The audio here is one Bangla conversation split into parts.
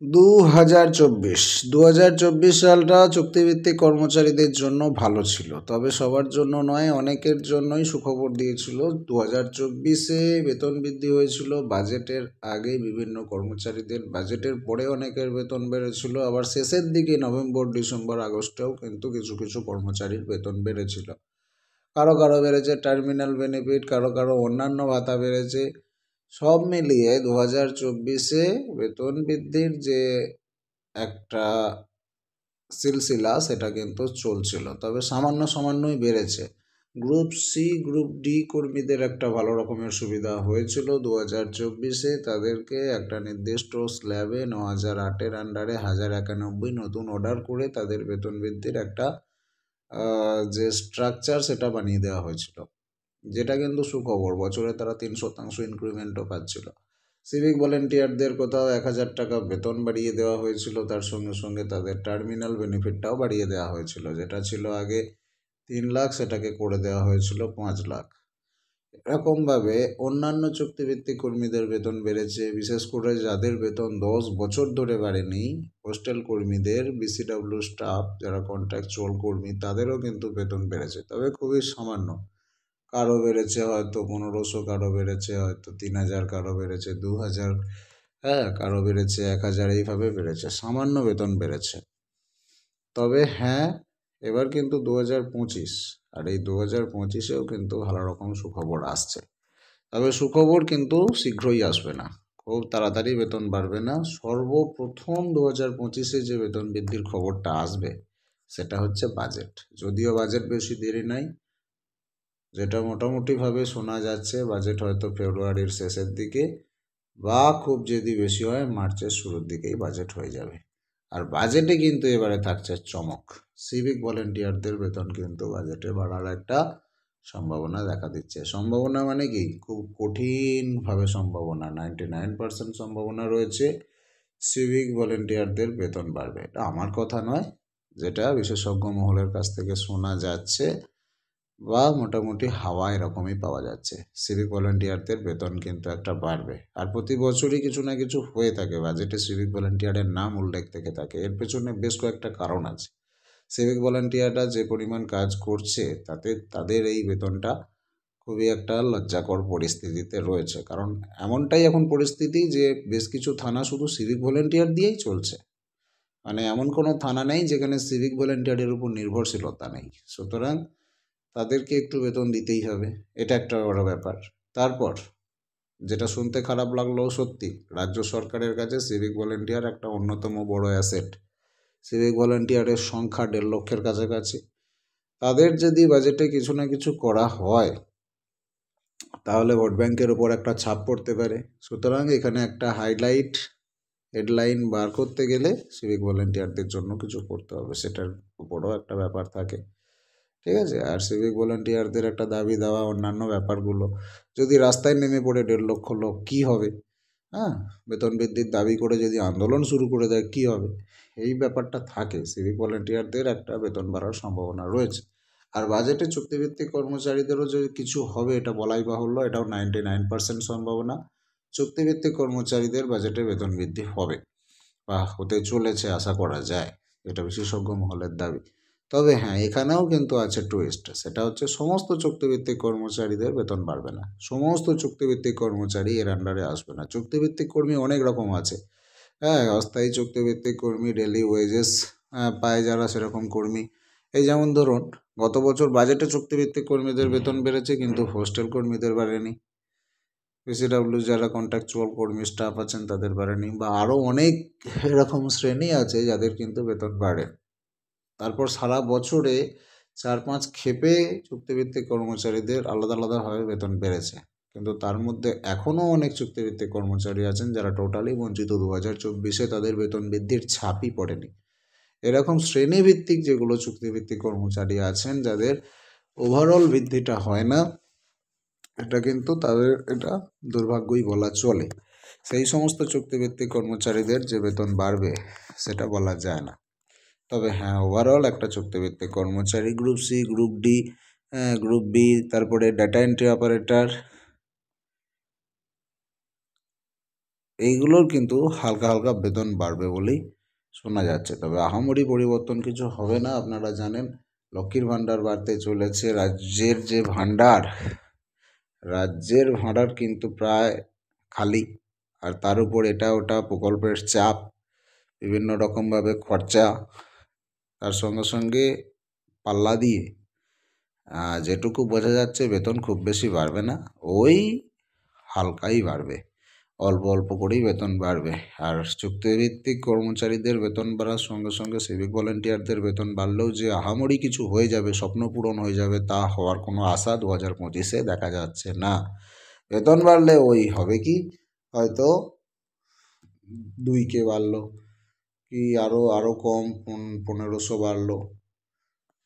2024 2024 সালটা চুক্তিভিত্তিক কর্মচারীদের জন্য ভালো ছিল, তবে সবার জন্য নয়, অনেকের জন্যই সুখবর দিয়েছিল। 2024-এ বেতন বৃদ্ধি হয়েছিল বাজেটের আগে বিভিন্ন কর্মচারীদের, বাজেটের পরে অনেকের বেতন বেড়েছিল, আবার শেষের দিকে নভেম্বর, ডিসেম্বর, আগস্টেও কিন্তু কিছু কিছু কর্মচারীর বেতন বেড়েছিল। কারো কারো বেড়েছে টার্মিনাল বেনিফিট, কারো কারো অন্যান্য ভাতা বেড়েছে। সব মিলিয়ে 2024-এ বেতন বৃদ্ধির যে একটা সিলসিলা সেটা কিন্তু চলছিল, তবে সামান্যই বেড়েছে। গ্রুপ সি, গ্রুপ ডি কর্মীদের একটা ভালো রকমের সুবিধা হয়েছিল 2024-এ। তাদেরকে একটা নির্দিষ্ট স্ল্যাবে 9008-এর আন্ডারে 1091 নতুন অর্ডার করে তাদের বেতন বৃদ্ধির একটা যে স্ট্রাকচার সেটা বানিয়ে দেওয়া হয়েছিল, যেটা কিন্তু সুখবর। বছরে তারা 3% ইনক্রিমেন্টও পাচ্ছিল। সিভিক ভলেন্টিয়ারদের কোথাও 1000 টাকা বেতন বাড়িয়ে দেওয়া হয়েছিল, তার সঙ্গে সঙ্গে তাদের টার্মিনাল বেনিফিটটাও বাড়িয়ে দেওয়া হয়েছিল। যেটা ছিল আগে 3 লাখ, সেটাকে করে দেওয়া হয়েছিল 5 লাখ। এরকমভাবে অন্যান্য চুক্তিভিত্তিক কর্মীদের বেতন বেড়েছে, বিশেষ করে যাদের বেতন 10 বছর ধরে বাড়েনি, হোস্টেল কর্মীদের, বিসিডাব্লিউ স্টাফ যারা কন্ট্রাকচুয়াল কর্মী, তাদেরও কিন্তু বেতন বেড়েছে, তবে খুবই সামান্য। কারো বেড়েছে হয়তো 1500, কারো বেড়েছে হয়তো 3000, কারো বেড়েছে 2000, কারো বেড়েছে 1000, এইভাবে বেড়েছে, সামান্য বেতন বেড়েছে। তবে হ্যাঁ, এবার কিন্তু 2025, আর এই 2025-এও কিন্তু ভালো রকম সুখবর আসছে। তবে সুখবর কিন্তু শীঘ্রই আসবে না, খুব তাড়াতাড়ি বেতন বাড়বে না। সর্বপ্রথম 2025-এ যে বেতন বৃদ্ধির খবরটা আসবে সেটা হচ্ছে বাজেট। যদিও বাজেট বেশি দেরি নাই, যেটা মোটামুটিভাবে শোনা যাচ্ছে বাজেট হয়তো ফেব্রুয়ারির শেষের দিকে, বা খুব যদি বেশি হয় মার্চের শুরুর দিকেই বাজেট হয়ে যাবে। আর বাজেটে কিন্তু এবারে থাকছে চমক। সিভিক ভলেন্টিয়ারদের বেতন কিন্তু বাজেটে বাড়ার একটা সম্ভাবনা দেখা দিচ্ছে। সম্ভাবনা মানে কি, খুব কঠিনভাবে সম্ভাবনা, 99% সম্ভাবনা রয়েছে সিভিক ভলেন্টিয়ারদের বেতন বাড়বে। এটা আমার কথা নয়, যেটা বিশেষজ্ঞ মহলের কাছ থেকে শোনা যাচ্ছে, বা মোটামুটি হাওয়া এরকমই পাওয়া যাচ্ছে। সিভিক ভলেন্টিয়ারদের বেতন কিন্তু একটা বাড়বে। আর প্রতি বছরই কিছু না কিছু হয়ে থাকে, বাজেটে সিভিক ভলেন্টিয়ারের নাম উল্লেখ থেকে থাকে। এর পেছনে বেশ কয়েকটা কারণ আছে। সিভিক ভলেন্টিয়াররা যে পরিমাণ কাজ করছে, তাতে তাদের এই বেতনটা খুবই একটা লজ্জাকর পরিস্থিতিতে রয়েছে। কারণ এমনটাই এখন পরিস্থিতি যে বেশ কিছু থানা শুধু সিভিক ভলেন্টিয়ার দিয়েই চলছে। মানে এমন কোনো থানা নেই যেখানে সিভিক ভলেন্টিয়ারের উপর নির্ভরশীলতা নেই। সুতরাং তাদেরকে একটু বেতন দিতেই হবে, এটা একটা বড় ব্যাপার। তারপর যেটা শুনতে খারাপ লাগলেও সত্যি, রাজ্য সরকারের কাছে সিভিক ভলেন্টিয়ার একটা অন্যতম বড় অ্যাসেট। সিভিক ভলেন্টিয়ারের সংখ্যা 1.5 লক্ষের কাছাকাছি। তাদের যদি বাজেটে কিছু না কিছু করা হয়, তাহলে ভোট ব্যাংকের ওপর একটা ছাপ পড়তে পারে। সুতরাং এখানে একটা হাইলাইট হেডলাইন বার করতে গেলে সিভিক ভলেন্টিয়ারদের জন্য কিছু করতে হবে, সেটার উপরও একটা ব্যাপার থাকে। ঠিক আছে, আর সিভিক ভলেন্টিয়ারদের একটা দাবি দেওয়া, অন্যান্য ব্যাপারগুলো, যদি রাস্তায় নেমে পড়ে 1.5 লক্ষ লোক, কী হবে? বেতন বৃদ্ধির দাবি করে যদি আন্দোলন শুরু করে দেয় কী হবে? এই ব্যাপারটা থাকে। সিভিক ভলেন্টিয়ারদের একটা বেতন বাড়ার সম্ভাবনা রয়েছে। আর বাজেটে চুক্তিভিত্তিক কর্মচারীদেরও যে কিছু হবে এটা বলাই বাহুল্য, এটাও 99% সম্ভাবনা। চুক্তিভিত্তিক কর্মচারীদের বাজেটে বেতন বৃদ্ধি হবে বা হতে চলেছে আশা করা যায়, এটা বিশেষজ্ঞ মহলের দাবি। তবে হ্যাঁ, এখানেও কিন্তু আছে টুইস্ট, সেটা হচ্ছে সমস্ত চুক্তিভিত্তিক কর্মচারীদের বেতন বাড়বে না। সমস্ত চুক্তিভিত্তিক কর্মচারী এর আন্ডারে আসবে না। চুক্তিভিত্তিক কর্মী অনেক রকম আছে। অস্থায়ী চুক্তিভিত্তিক কর্মী, ডেলি ওয়েজেস পায় যারা, সেরকম কর্মী। এই যেমন ধরুন, গত বছর বাজেটে চুক্তিভিত্তিক কর্মীদের বেতন বেড়েছে, কিন্তু হোস্টেল কর্মীদের বাড়েনি। পিসিডাব্লিউ যারা কন্ট্রাকচুয়াল কর্মী স্টাফ আছেন তাদের বাড়েনি, বা আরও অনেক এরকম শ্রেণী আছে যাদের কিন্তু বেতন বাড়ে। তারপর সারা বছরে 4-5 ক্ষেপে চুক্তিভিত্তিক কর্মচারীদের আলাদা আলাদাভাবে বেতন বেড়েছে, কিন্তু তার মধ্যে এখনও অনেক চুক্তিভিত্তিক কর্মচারী আছেন যারা টোটালি বঞ্চিত। 2024-এ তাদের বেতন বৃদ্ধির ছাপই পড়েনি। এরকম শ্রেণীভিত্তিক যেগুলো চুক্তিভিত্তিক কর্মচারী আছেন, যাদের ওভারঅল বৃদ্ধিটা হয় না, এটা কিন্তু তাদের এটা দুর্ভাগ্যই বলা চলে। সেই সমস্ত চুক্তিভিত্তিক কর্মচারীদের যে বেতন বাড়বে সেটা বলা যায় না। তবে হ্যাঁ, ওভারঅল একটা চুক্তিভিত্তিক কর্মচারী, group C, group D, group B, তারপরে ডাটা এন্ট্রি অপারেটর, এইগুলোর কিন্তু হালকা হালকা বেতন বাড়বে বলেই শোনা যাচ্ছে। তবে আহামরি পরিবর্তন কিছু হবে না। আপনারা জানেন লক্ষ্মীর ভাণ্ডার বাড়তে চলেছে। রাজ্যের ভাণ্ডার কিন্তু প্রায় খালি। আর তার উপর এটা ওটা প্রকল্পের চাপ, বিভিন্ন রকমভাবে খরচা, তার সঙ্গে সঙ্গে পাল্লা দিয়ে যেটুকু বোঝা যাচ্ছে বেতন খুব বেশি বাড়বে না, ওই হালকাই বাড়বে, অল্প অল্প করেই বেতন বাড়বে। আর চুক্তিভিত্তিক কর্মচারীদের বেতন বাড়ার সঙ্গে সঙ্গে সিভিক ভলেন্টিয়ারদের বেতন বাড়লেও যে আহামরি কিছু হয়ে যাবে, স্বপ্ন পূরণ হয়ে যাবে, তা হওয়ার কোনো আশা 2025-এ দেখা যাচ্ছে না। বেতন বাড়লে ওই হবে কি, হয়তো 2K বাড়লো, কি আরও কম 1500 বাড়লো,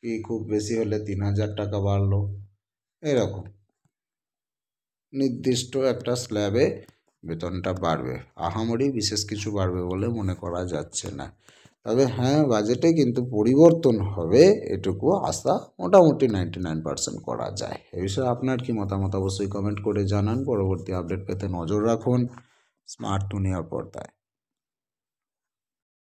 কি খুব বেশি হলে 3000 টাকা বাড়লো, এরকম নির্দিষ্ট একটা স্ল্যাবে বেতনটা বাড়বে। আহামরি বিশেষ কিছু বাড়বে বলে মনে করা যাচ্ছে না। তবে হ্যাঁ, বাজেটে কিন্তু পরিবর্তন হবে, এটুকু আশা মোটামুটি 99% করা যায়। এ বিষয়ে আপনার কি মতামত অবশ্যই কমেন্ট করে জানান। পরবর্তী আপডেট পেতে নজর রাখুন স্মার্ট দুনিয়ার পর্দায়।